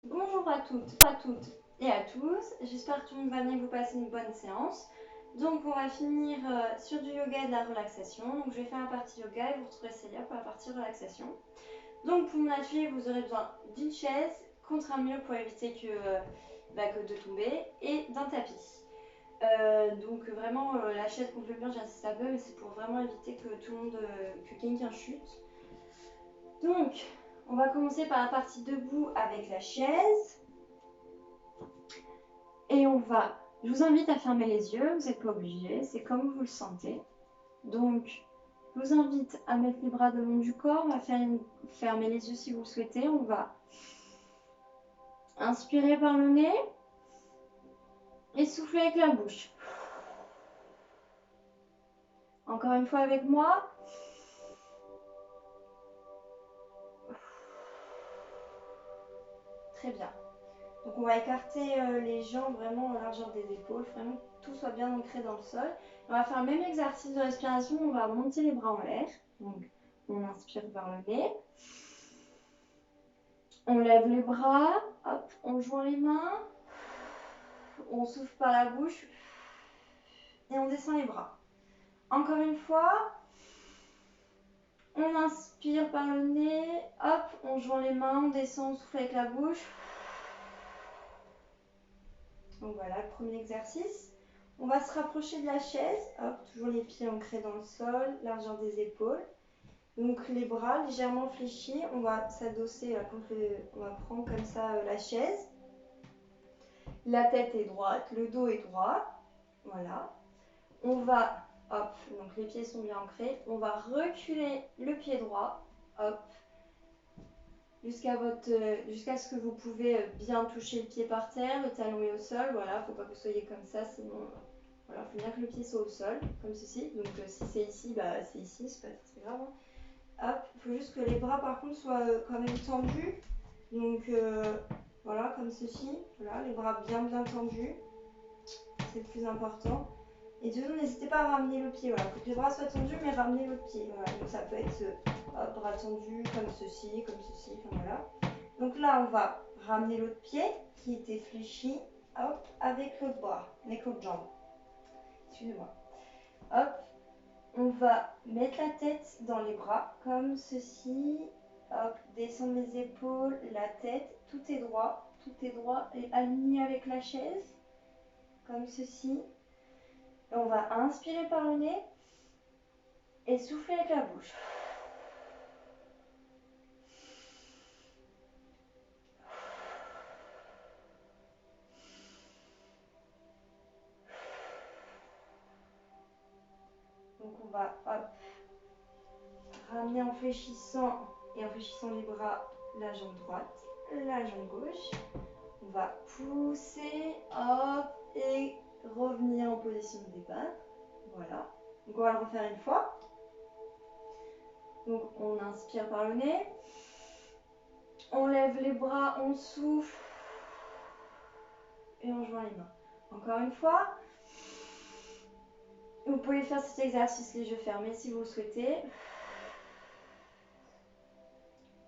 Bonjour à toutes et à tous. J'espère que tout le monde va bien, que vous passez une bonne séance. Donc, on va finir sur du yoga et de la relaxation. Donc, je vais faire la partie yoga et vous retrouverez Célia pour la partie relaxation. Donc, pour mon atelier, vous aurez besoin d'une chaise contre un mur pour éviter que de tomber et d'un tapis. Donc, vraiment, la chaise contre le mur, j'insiste un peu, mais c'est pour vraiment éviter que que quelqu'un chute. Donc, on va commencer par la partie debout avec la chaise. Et je vous invite à fermer les yeux, vous n'êtes pas obligé, c'est comme vous le sentez. Donc, je vous invite à mettre les bras le long du corps, on va fermer les yeux si vous le souhaitez. On va inspirer par le nez et souffler avec la bouche. Encore une fois avec moi. Très bien. Donc on va écarter les jambes vraiment en largeur des épaules, vraiment que tout soit bien ancré dans le sol. On va faire le même exercice de respiration, on va monter les bras en l'air. Donc on inspire par le nez. On lève les bras, hop, on joint les mains, on souffle par la bouche et on descend les bras. Encore une fois, on inspire par le nez, hop, on joint les mains, on descend, on souffle avec la bouche. Donc voilà le premier exercice. On va se rapprocher de la chaise, hop, toujours les pieds ancrés dans le sol, largeur des épaules. Donc les bras légèrement fléchis, on va s'adosser, on va prendre comme ça la chaise. La tête est droite, le dos est droit. Voilà. On va, hop, donc les pieds sont bien ancrés. On va reculer le pied droit, hop, jusqu'à ce que vous pouvez bien toucher le pied par terre, le talon est au sol. Voilà, faut pas que vous soyez comme ça, sinon, voilà, faut bien que le pied soit au sol, comme ceci. Donc si c'est ici, bah c'est ici, c'est pas très grave. Hop, il faut juste que les bras par contre soient quand même tendus. Donc voilà, comme ceci. Voilà, les bras bien tendus. C'est le plus important. Et toujours, n'hésitez pas à ramener le pied. Voilà, faut que les bras soient tendus, mais ramenez le pied. Voilà, donc ça peut être bras tendus comme ceci, enfin voilà. Donc là, on va ramener l'autre pied qui était fléchi, hop, avec l'autre bras, avec l'autre jambe. Excusez-moi. Hop, on va mettre la tête dans les bras comme ceci. Hop, descendre les épaules, la tête, tout est droit et aligné avec la chaise, comme ceci. Et on va inspirer par le nez et souffler avec la bouche. Donc on va ramener en fléchissant les bras la jambe droite, la jambe gauche. On va pousser, hop, et revenir en position de départ. Voilà. Donc on va le refaire une fois. Donc on inspire par le nez. On lève les bras, on souffle. Et on joint les mains. Encore une fois. Vous pouvez faire cet exercice les yeux fermés si vous le souhaitez.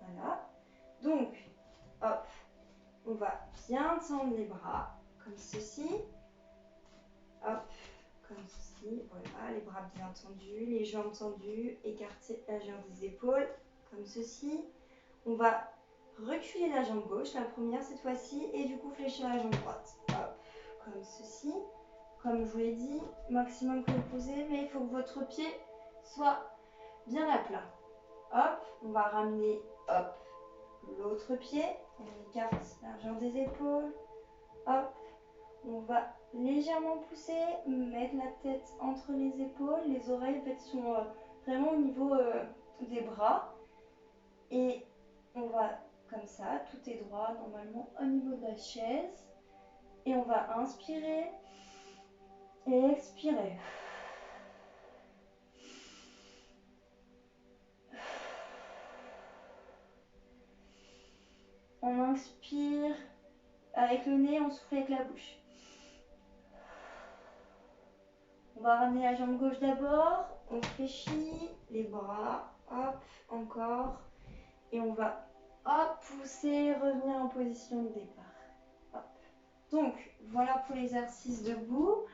Voilà. Donc, hop, on va bien tendre les bras, comme ceci. Hop, comme ceci. Voilà, les bras bien tendus, les jambes tendues, écarter la jambe des épaules, comme ceci. On va reculer la jambe gauche, la première cette fois-ci, et du coup fléchir la jambe droite. Hop, comme ceci. Comme je vous l'ai dit, maximum que vous posez, mais il faut que votre pied soit bien à plat. Hop, on va ramener, hop, l'autre pied, on écarte l'argent des épaules, hop, on va légèrement pousser, mettre la tête entre les épaules, les oreilles en fait, sont vraiment au niveau des bras, et on va comme ça, tout est droit normalement au niveau de la chaise, et on va inspirer et expirer. On inspire avec le nez, on souffle avec la bouche. On va ramener la jambe gauche d'abord, on fléchit les bras, hop, encore. Et on va Hop, pousser, revenir en position de départ. Hop. Donc, voilà pour l'exercice debout.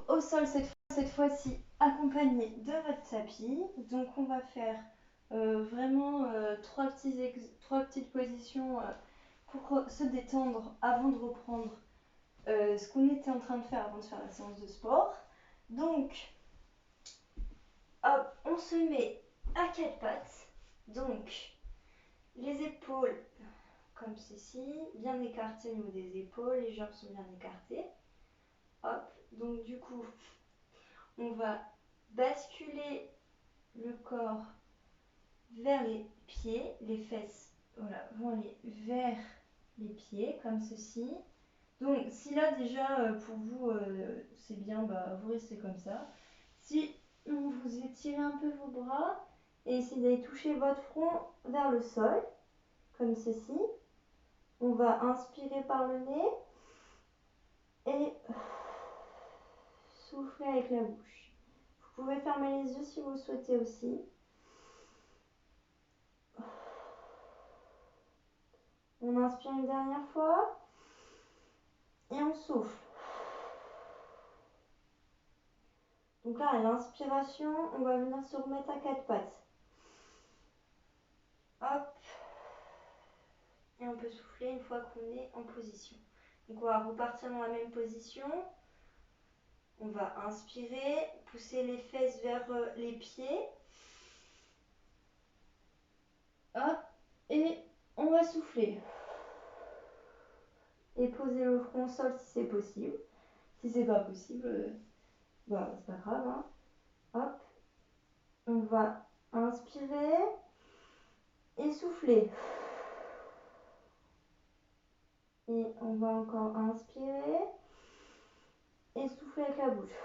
Au sol, cette fois-ci, accompagné de votre tapis. Donc, on va faire vraiment trois petites positions pour se détendre avant de reprendre ce qu'on était en train de faire avant de faire la séance de sport. Donc, hop, on se met à quatre pattes. Donc, les épaules comme ceci, bien écartées au niveau des épaules, les jambes sont bien écartées. Hop, donc du coup, on va basculer le corps vers les pieds, les fesses voilà, vont aller vers les pieds comme ceci. Donc si là déjà pour vous c'est bien, bah, vous restez comme ça. Si vous étirez un peu vos bras et essayez d'aller toucher votre front vers le sol, comme ceci. On va inspirer par le nez et souffler avec la bouche. Vous pouvez fermer les yeux si vous le souhaitez aussi. On inspire une dernière fois et on souffle. Donc là, à l'inspiration, on va venir se remettre à quatre pattes. Hop. Et on peut souffler une fois qu'on est en position. Donc on va repartir dans la même position. On va inspirer, pousser les fesses vers les pieds. Hop. Et on va souffler. Et poser le front au sol si c'est possible. Si c'est pas possible, bah, c'est pas grave. Hein. Hop. On va inspirer et souffler. Et on va encore inspirer et souffler avec la bouche.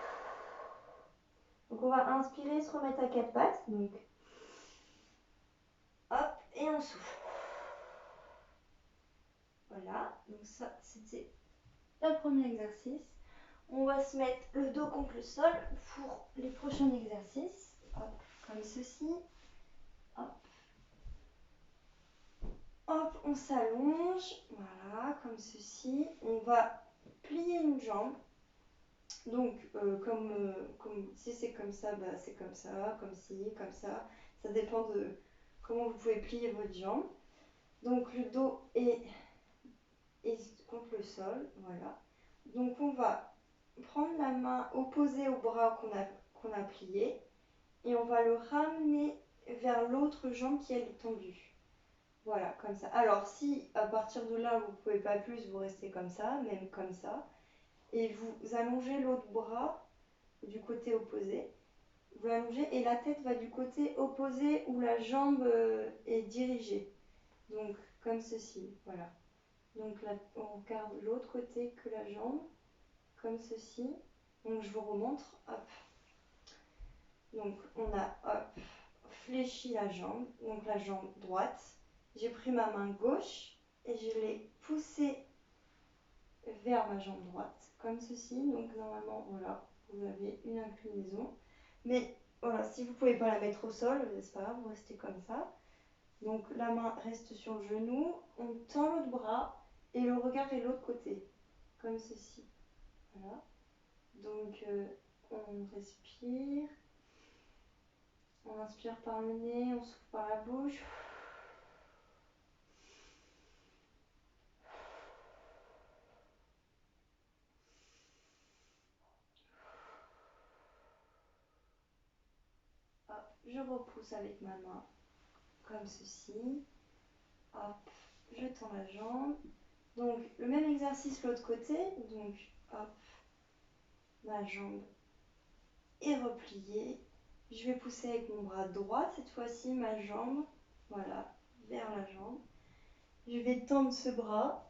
Donc on va inspirer, se remettre à quatre pattes. Donc hop, et on souffle. Voilà, donc ça c'était le premier exercice. On va se mettre le dos contre le sol pour les prochains exercices. Hop, comme ceci. Hop. Hop, on s'allonge. Voilà, comme ceci. On va plier une jambe. Donc, comme si c'est comme ça, bah, c'est comme ça, comme ci, comme ça. Ça dépend de comment vous pouvez plier votre jambe. Donc, le dos est contre le sol. Voilà. Donc, on va prendre la main opposée au bras qu'on a plié et on va le ramener vers l'autre jambe qui est tendue. Voilà, comme ça. Alors, si à partir de là, vous ne pouvez pas plus, vous restez comme ça, même comme ça. Et vous allongez l'autre bras du côté opposé. Vous l'allongez et la tête va du côté opposé où la jambe est dirigée. Donc, comme ceci, voilà. Donc là, on regarde l'autre côté que la jambe, comme ceci. Donc, je vous remontre, hop. Donc, on a, hop, fléchi la jambe, donc la jambe droite. J'ai pris ma main gauche et je l'ai poussée vers ma jambe droite, comme ceci. Donc, normalement, voilà, vous avez une inclinaison. Mais voilà, si vous ne pouvez pas la mettre au sol, c'est pas grave, vous restez comme ça. Donc la main reste sur le genou, on tend l'autre bras et le regard est de l'autre côté, comme ceci. Voilà. Donc on respire, on inspire par le nez, on souffle par la bouche. Hop, je repousse avec ma main, comme ceci. Hop, je tends la jambe. Donc le même exercice l'autre côté, donc hop, ma jambe est repliée. Je vais pousser avec mon bras droit, cette fois-ci ma jambe, voilà, vers la jambe. Je vais tendre ce bras,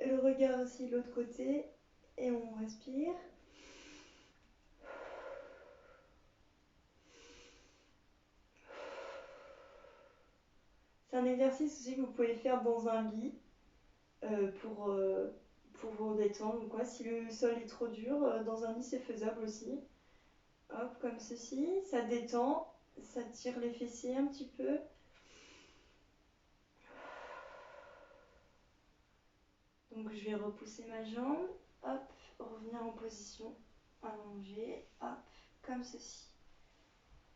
le regard aussi de l'autre côté, et on respire. C'est un exercice aussi que vous pouvez faire dans un lit pour vous détendre. Quoi. Si le sol est trop dur, dans un lit c'est faisable aussi. Hop, comme ceci, ça détend, ça tire les fessiers un petit peu. je vais repousser ma jambe, hop, revenir en position allongée, hop, comme ceci.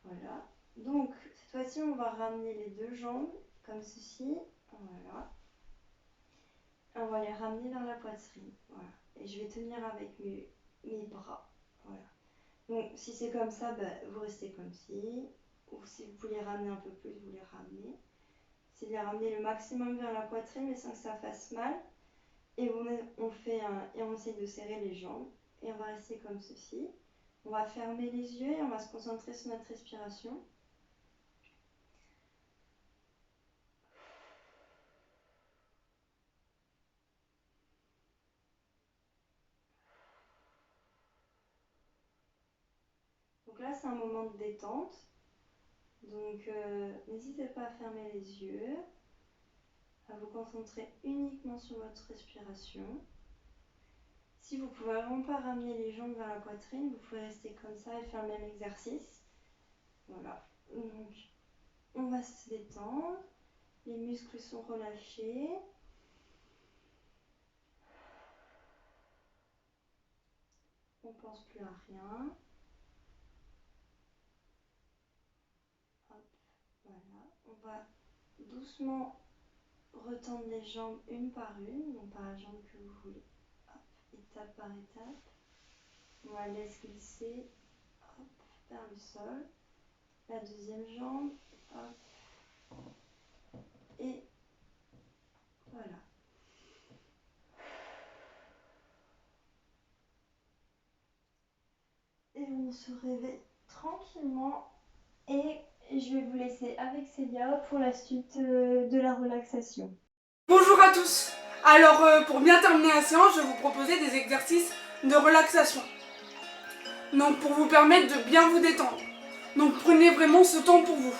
Voilà. Donc, cette fois-ci, on va ramener les deux jambes, comme ceci. Voilà. On va les ramener vers la poitrine. Voilà. Et je vais tenir avec mes bras. Voilà. Donc, si c'est comme ça, vous restez comme ci. Ou si vous voulez ramener un peu plus, vous les ramenez. C'est de les ramener le maximum vers la poitrine, mais sans que ça fasse mal. Et on essaie de serrer les jambes. Et on va rester comme ceci. On va fermer les yeux et on va se concentrer sur notre respiration. Donc là, c'est un moment de détente. Donc, n'hésitez pas à fermer les yeux, à vous concentrer uniquement sur votre respiration. Si vous ne pouvez vraiment pas ramener les jambes vers la poitrine, vous pouvez rester comme ça et faire le même exercice. Voilà. Donc, on va se détendre. Les muscles sont relâchés. On ne pense plus à rien. Hop, voilà. On va doucement retendre les jambes une par une, donc par la jambe que vous voulez. Hop, étape par étape. On la laisse glisser, hop, vers le sol. La deuxième jambe, hop, et voilà. Et on se réveille tranquillement et je vais vous laisser avec Célia pour la suite de la relaxation. Bonjour à tous. Alors pour bien terminer la séance, je vais vous proposer des exercices de relaxation. Donc pour vous permettre de bien vous détendre. Donc prenez vraiment ce temps pour vous.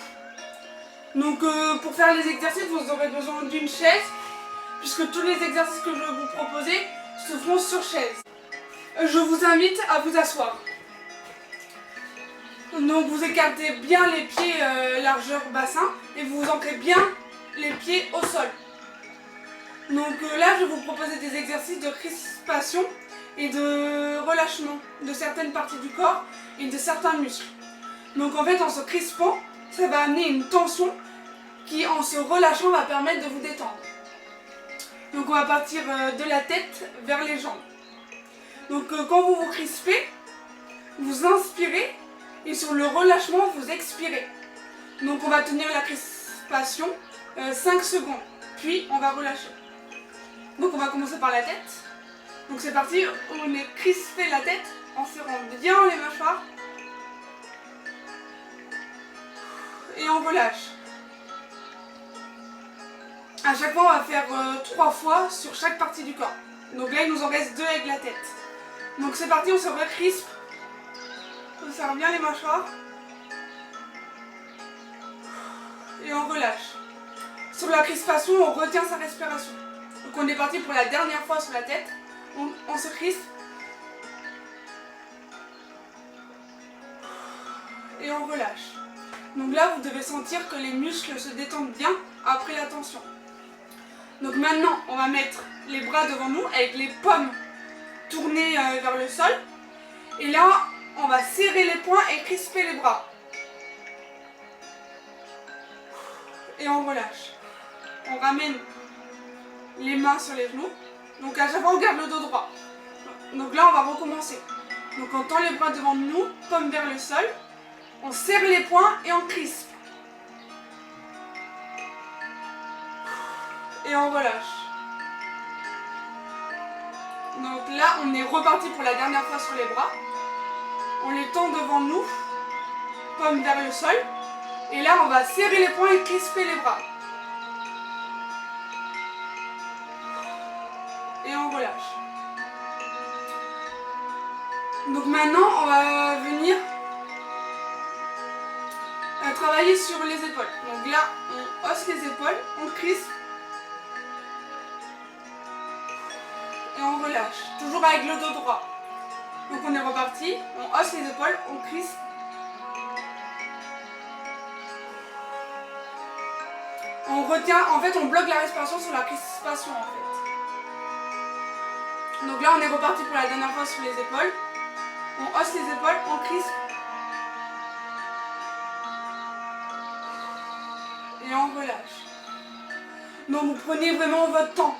Donc pour faire les exercices, vous aurez besoin d'une chaise, puisque tous les exercices que je vais vous proposer se feront sur chaise. Je vous invite à vous asseoir. Donc vous écartez bien les pieds largeur bassin et vous ancrez bien les pieds au sol. Donc là, je vais vous proposer des exercices de crispation et de relâchement de certaines parties du corps et de certains muscles. Donc en fait, en se crispant, ça va amener une tension qui, en se relâchant, va permettre de vous détendre. Donc on va partir de la tête vers les jambes. Donc quand vous vous crispez, vous inspirez et sur le relâchement, vous expirez. Donc on va tenir la crispation 5 secondes, puis on va relâcher. Donc on va commencer par la tête. Donc c'est parti, on est crispé la tête en serrant bien les mâchoires. Et on relâche. À chaque fois on va faire 3 fois sur chaque partie du corps. Donc là il nous en reste 2 avec la tête. Donc c'est parti, on se recrispe. On serre bien les mâchoires. Et on relâche. Sur la crispation, on retient sa respiration. Donc on est parti pour la dernière fois sur la tête. On se crispe. Et on relâche. Donc là, vous devez sentir que les muscles se détendent bien après la tension. Donc maintenant, on va mettre les bras devant nous avec les paumes tournées vers le sol. Et là, on va serrer les poings et crisper les bras. Et on relâche. On ramène les mains sur les genoux. Donc à chaque fois, on garde le dos droit. Donc là, on va recommencer. Donc on tend les bras devant nous, paumes vers le sol. On serre les poings et on crispe. Et on relâche. Donc là, on est reparti pour la dernière fois sur les bras. On les tend devant nous, paumes vers le sol. Et là, on va serrer les poings et crisper les bras. Et on relâche. Donc maintenant, on va venir travailler sur les épaules. Donc là, on hausse les épaules, on crispe. Et on relâche. Toujours avec le dos droit. Donc on est reparti, on hausse les épaules, on crispe. On retient, en fait on bloque la respiration sur la crispation en fait. Donc là, on est reparti pour la dernière fois sur les épaules. On hausse les épaules, on crispe. Et on relâche. Donc vous prenez vraiment votre temps.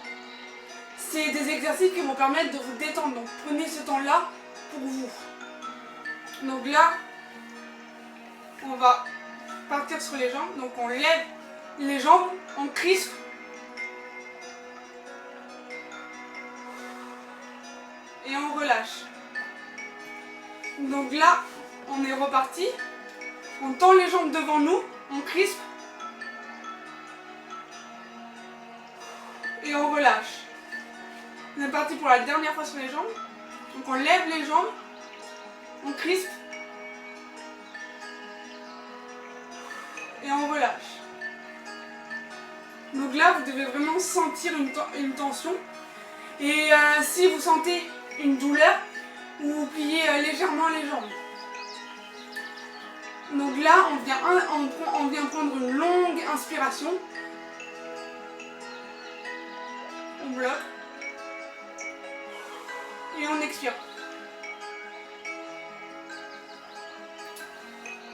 C'est des exercices qui vont permettre de vous détendre. Donc prenez ce temps-là pour vous. Donc là, on va partir sur les jambes. Donc on lève les jambes, on crispe. Et on relâche. Donc là, on est reparti. On tend les jambes devant nous, on crispe. Et on relâche. On est parti pour la dernière fois sur les jambes. Donc on lève les jambes, on crispe. Et on relâche. Donc là, vous devez vraiment sentir une tension. Et si vous sentez une douleur, vous pliez légèrement les jambes. Donc là, on vient prendre une longue inspiration. On bloque. Et on expire.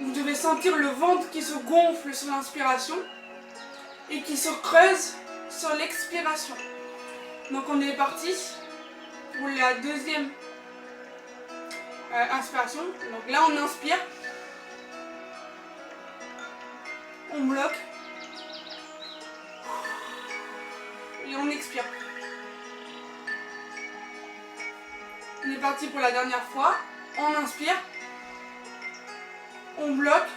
Vous devez sentir le ventre qui se gonfle sur l'inspiration et qui se creuse sur l'expiration. Donc on est parti pour la deuxième inspiration. Donc là on inspire, on bloque et on expire. On est parti pour la dernière fois. On inspire, on bloque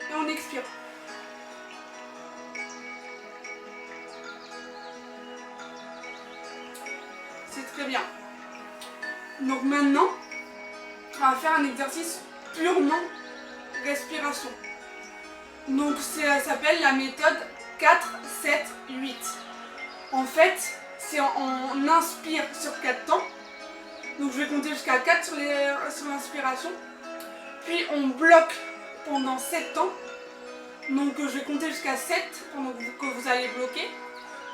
et on expire. C'est très bien. Donc maintenant, on va faire un exercice purement respiration. Donc ça s'appelle la méthode 4-7-8. En fait, on inspire sur 4 temps. Donc je vais compter jusqu'à 4 sur l'inspiration. Puis on bloque pendant 7 temps. Donc je vais compter jusqu'à 7 pendant que vous allez bloquer.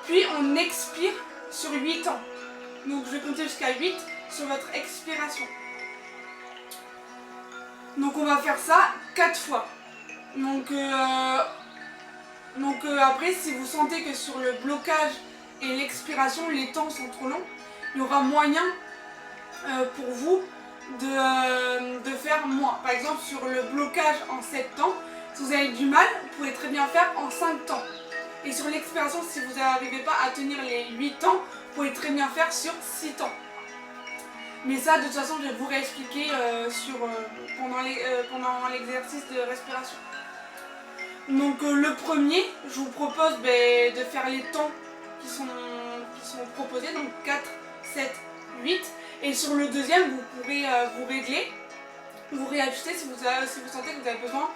Puis on expire sur 8 temps. Donc je vais compter jusqu'à 8 sur votre expiration. Donc on va faire ça 4 fois. Donc après, si vous sentez que sur le blocage et l'expiration, les temps sont trop longs, il y aura moyen pour vous de faire moins. Par exemple, sur le blocage en 7 temps, si vous avez du mal, vous pouvez très bien faire en 5 temps. Et sur l'expiration, si vous n'arrivez pas à tenir les 8 temps, vous pouvez très bien faire sur 6 temps. Mais ça, de toute façon, je vais vous réexpliquer pendant l'exercice de respiration. Donc le premier, je vous propose de faire les temps qui sont proposés, donc 4, 7, 8. Et sur le deuxième, vous pourrez vous régler, vous réajuster si vous sentez que vous avez besoin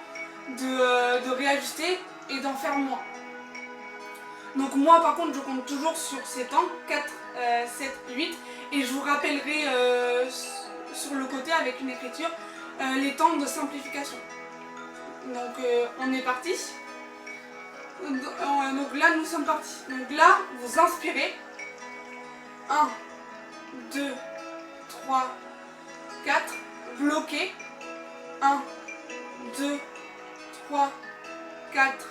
de réajuster et d'en faire moins. Donc moi par contre je compte toujours sur ces temps, 4, 7, 8, et je vous rappellerai sur le côté avec une écriture les temps de simplification. Donc on est parti. Donc là nous sommes partis. Donc là vous inspirez. 1, 2, 3, 4. Bloquez. 1, 2, 3, 4,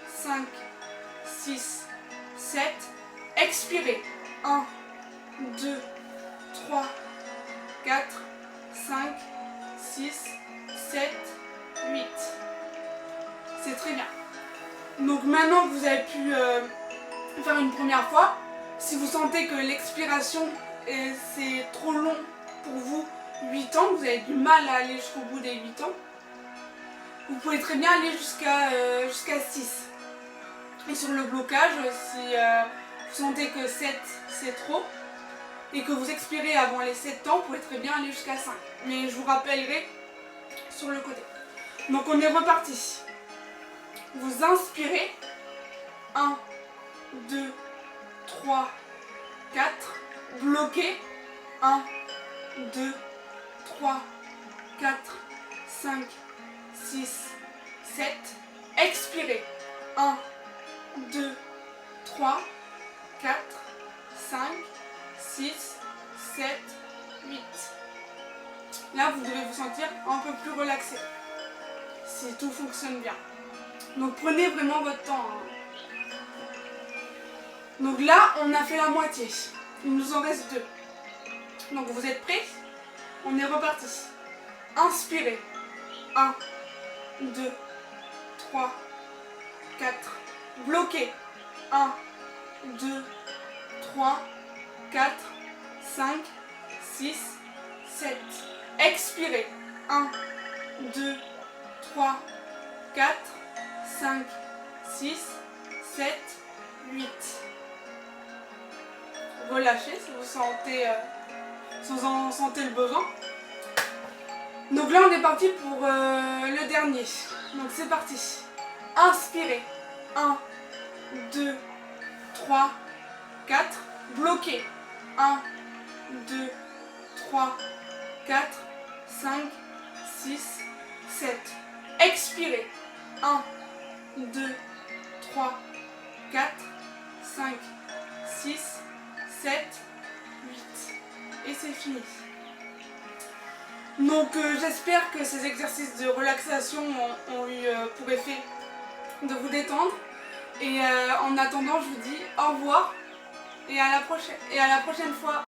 5, 6, 7. Expirez. 1, 2, 3, 4, 5, 6, 7, 8. C'est très bien. Donc maintenant que vous avez pu faire une première fois, si vous sentez que l'expiration c'est trop long pour vous, 8 ans, vous avez du mal à aller jusqu'au bout des 8 ans, vous pouvez très bien aller jusqu'à 6. Et sur le blocage, si vous sentez que 7 c'est trop et que vous expirez avant les 7 temps, vous pouvez très bien aller jusqu'à 5. Mais je vous rappellerai sur le côté. Donc on est reparti. Vous inspirez. 1, 2, 3, 4. Bloquez. 1, 2, 3, 4, 5, 6, 7. Expirez. 1, 2, 3, 4, 5, 6, 7, 8. Là, vous devez vous sentir un peu plus relaxé, si tout fonctionne bien. Donc prenez vraiment votre temps. Donc là, on a fait la moitié. Il nous en reste 2. Donc vous êtes prêts? On est reparti. Inspirez. 1, 2, 3, 4. Bloquez. 1, 2, 3, 4, 5, 6, 7. Expirez. 1, 2, 3, 4, 5, 6, 7, 8. Relâchez si vous en sentez le besoin. Donc là, on est parti pour le dernier. Donc c'est parti. Inspirez. 1, 2, 3, 4. Bloquez. 1, 2, 3, 4, 5, 6, 7. Expirez. 1, 2, 3, 4, 5, 6, 7, 8. Et c'est fini. Donc j'espère que ces exercices de relaxation ont eu pour effet de vous détendre. Et en attendant, je vous dis au revoir et à la prochaine fois.